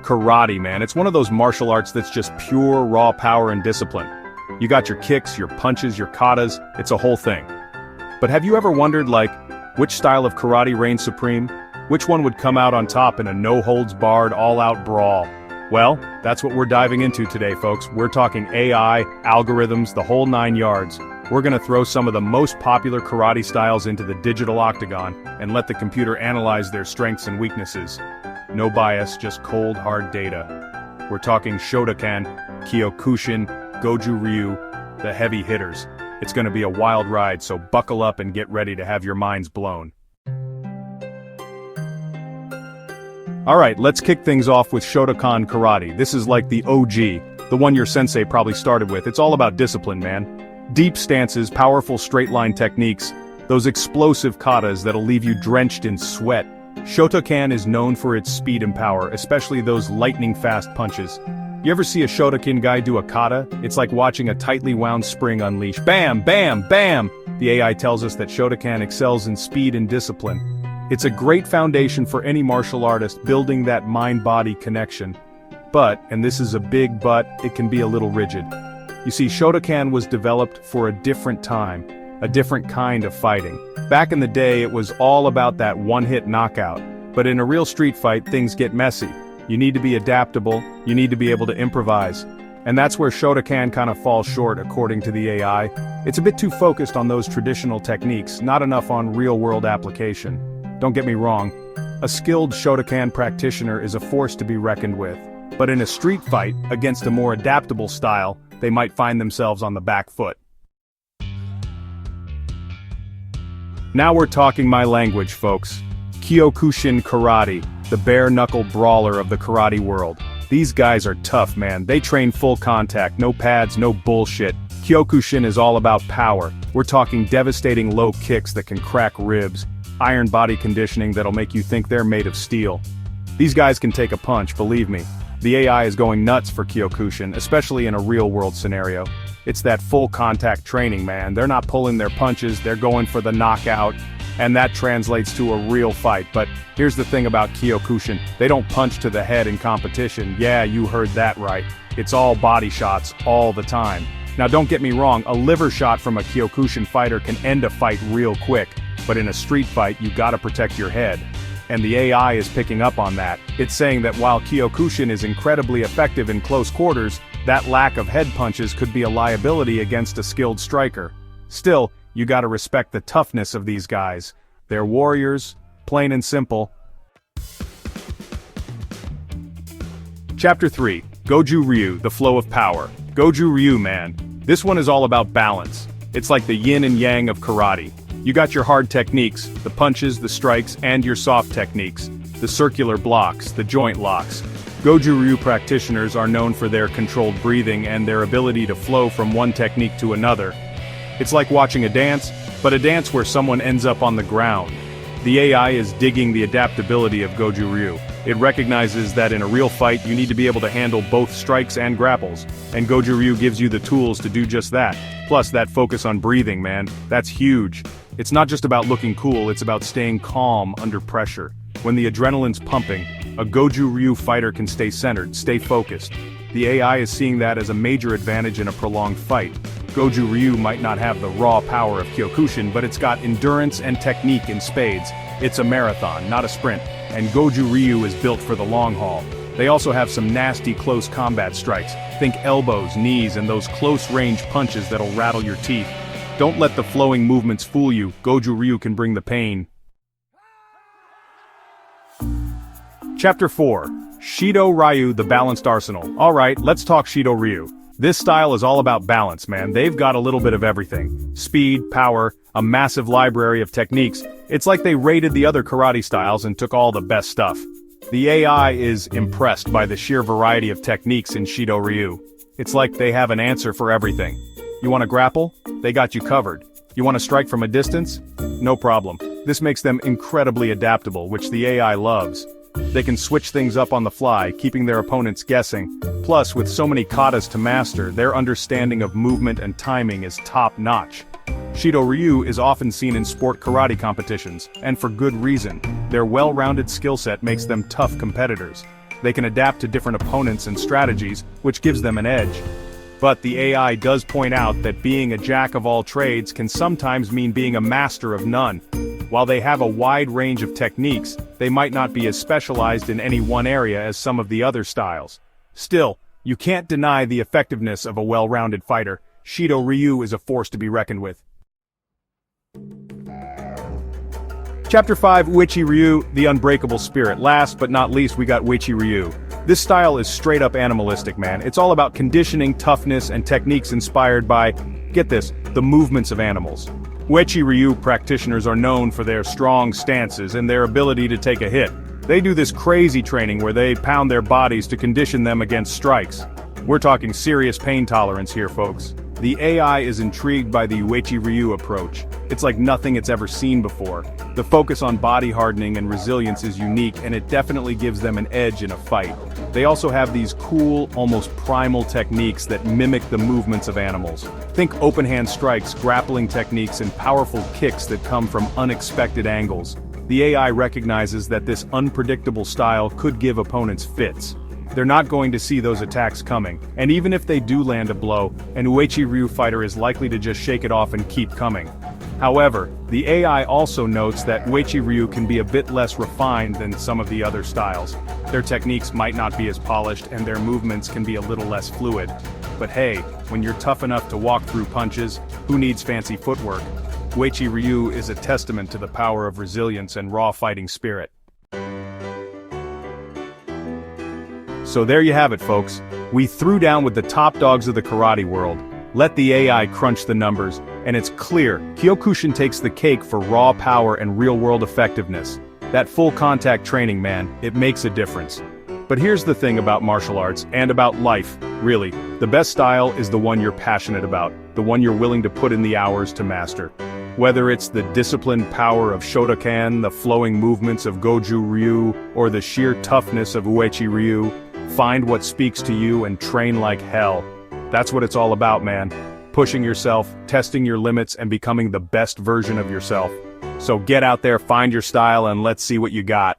karate, man. It's one of those martial arts that's just pure raw power and discipline. You got your kicks, your punches, your katas, it's a whole thing. But have you ever wondered, like, which style of karate reigns supreme? Which one would come out on top in a no-holds-barred, all-out brawl? Well, that's what we're diving into today, folks. We're talking AI, algorithms, the whole 9 yards. We're gonna throw some of the most popular karate styles into the digital octagon and let the computer analyze their strengths and weaknesses. No bias, just cold, hard data. We're talking Shotokan, Kyokushin, Goju-Ryu, the heavy hitters. It's gonna be a wild ride, so buckle up and get ready to have your minds blown. Alright, let's kick things off with Shotokan Karate. This is like the OG, the one your sensei probably started with. It's all about discipline, man. Deep stances, powerful straight-line techniques, those explosive katas that'll leave you drenched in sweat. Shotokan is known for its speed and power, especially those lightning-fast punches. You ever see a Shotokan guy do a kata? It's like watching a tightly wound spring unleash. Bam, bam, bam! The AI tells us that Shotokan excels in speed and discipline. It's a great foundation for any martial artist building that mind-body connection. But, and this is a big but, it can be a little rigid. You see, Shotokan was developed for a different time, a different kind of fighting. Back in the day, it was all about that one-hit knockout. But in a real street fight, things get messy. You need to be adaptable, you need to be able to improvise. And that's where Shotokan kind of falls short according to the AI. It's a bit too focused on those traditional techniques, not enough on real-world application. Don't get me wrong, a skilled Shotokan practitioner is a force to be reckoned with. But in a street fight, against a more adaptable style, they might find themselves on the back foot. Now we're talking my language, folks. Kyokushin Karate, the bare-knuckle brawler of the karate world. These guys are tough, man. They train full contact, no pads, no bullshit. Kyokushin is all about power. We're talking devastating low kicks that can crack ribs, iron body conditioning that'll make you think they're made of steel. These guys can take a punch, believe me. The AI is going nuts for Kyokushin, especially in a real-world scenario. It's that full contact training, man. They're not pulling their punches, they're going for the knockout. And that translates to a real fight. But here's the thing about Kyokushin, they don't punch to the head in competition. Yeah, you heard that right. It's all body shots, all the time. Now don't get me wrong, a liver shot from a Kyokushin fighter can end a fight real quick. But in a street fight, you gotta protect your head. And the AI is picking up on that. It's saying that while Kyokushin is incredibly effective in close quarters, that lack of head punches could be a liability against a skilled striker. Still, you gotta respect the toughness of these guys. They're warriors, plain and simple. Chapter 3, Goju-Ryu, the flow of power. Goju-Ryu, man. This one is all about balance. It's like the yin and yang of karate. You got your hard techniques, the punches, the strikes, and your soft techniques, the circular blocks, the joint locks. Goju-Ryu practitioners are known for their controlled breathing and their ability to flow from one technique to another. It's like watching a dance, but a dance where someone ends up on the ground. The AI is digging the adaptability of Goju-Ryu. It recognizes that in a real fight you need to be able to handle both strikes and grapples, and Goju-Ryu gives you the tools to do just that. Plus that focus on breathing, man, that's huge. It's not just about looking cool, it's about staying calm under pressure. When the adrenaline's pumping, a Goju-Ryu fighter can stay centered, stay focused. The AI is seeing that as a major advantage in a prolonged fight. Goju-Ryu might not have the raw power of Kyokushin, but it's got endurance and technique in spades. It's a marathon, not a sprint, and Goju-Ryu is built for the long haul. They also have some nasty close combat strikes. Think elbows, knees, and those close-range punches that'll rattle your teeth. Don't let the flowing movements fool you. Goju-Ryu can bring the pain. Chapter 4, Shito-Ryu, the balanced arsenal. Alright, let's talk Shito-Ryu. This style is all about balance, man. They've got a little bit of everything. Speed, power, a massive library of techniques. It's like they raided the other karate styles and took all the best stuff. The AI is impressed by the sheer variety of techniques in Shito-Ryu. It's like they have an answer for everything. You want to grapple? They got you covered. You want to strike from a distance? No problem. This makes them incredibly adaptable, which the AI loves. They can switch things up on the fly, keeping their opponents guessing. Plus, with so many katas to master, their understanding of movement and timing is top-notch. Shito-Ryu is often seen in sport karate competitions, and for good reason. Their well-rounded skill set makes them tough competitors. They can adapt to different opponents and strategies, which gives them an edge. But the AI does point out that being a jack of all trades can sometimes mean being a master of none. While they have a wide range of techniques, they might not be as specialized in any one area as some of the other styles. Still, you can't deny the effectiveness of a well-rounded fighter. Shito-Ryu is a force to be reckoned with. Chapter 5, Uechi-Ryu, the Unbreakable Spirit. Last but not least, we got Uechi-Ryu. This style is straight up animalistic, man. It's all about conditioning, toughness, and techniques inspired by, get this, the movements of animals. Uechi-Ryu practitioners are known for their strong stances and their ability to take a hit. They do this crazy training where they pound their bodies to condition them against strikes. We're talking serious pain tolerance here, folks. The AI is intrigued by the Uechi-Ryu approach. It's like nothing it's ever seen before. The focus on body hardening and resilience is unique, and it definitely gives them an edge in a fight. They also have these cool, almost primal techniques that mimic the movements of animals. Think open hand strikes, grappling techniques, and powerful kicks that come from unexpected angles. The AI recognizes that this unpredictable style could give opponents fits. They're not going to see those attacks coming, and even if they do land a blow, an Uechi-Ryu fighter is likely to just shake it off and keep coming. However, the AI also notes that Uechi-Ryu can be a bit less refined than some of the other styles. Their techniques might not be as polished and their movements can be a little less fluid. But hey, when you're tough enough to walk through punches, who needs fancy footwork? Uechi-Ryu is a testament to the power of resilience and raw fighting spirit. So there you have it, folks. We threw down with the top dogs of the karate world. Let the AI crunch the numbers, and it's clear, Kyokushin takes the cake for raw power and real-world effectiveness. That full contact training, man, it makes a difference. But here's the thing about martial arts, and about life, really. The best style is the one you're passionate about, the one you're willing to put in the hours to master. Whether it's the disciplined power of Shotokan, the flowing movements of Goju-Ryu, or the sheer toughness of Uechi-Ryu, find what speaks to you and train like hell. That's what it's all about, man. Pushing yourself, testing your limits, and becoming the best version of yourself. So get out there, find your style, and let's see what you got.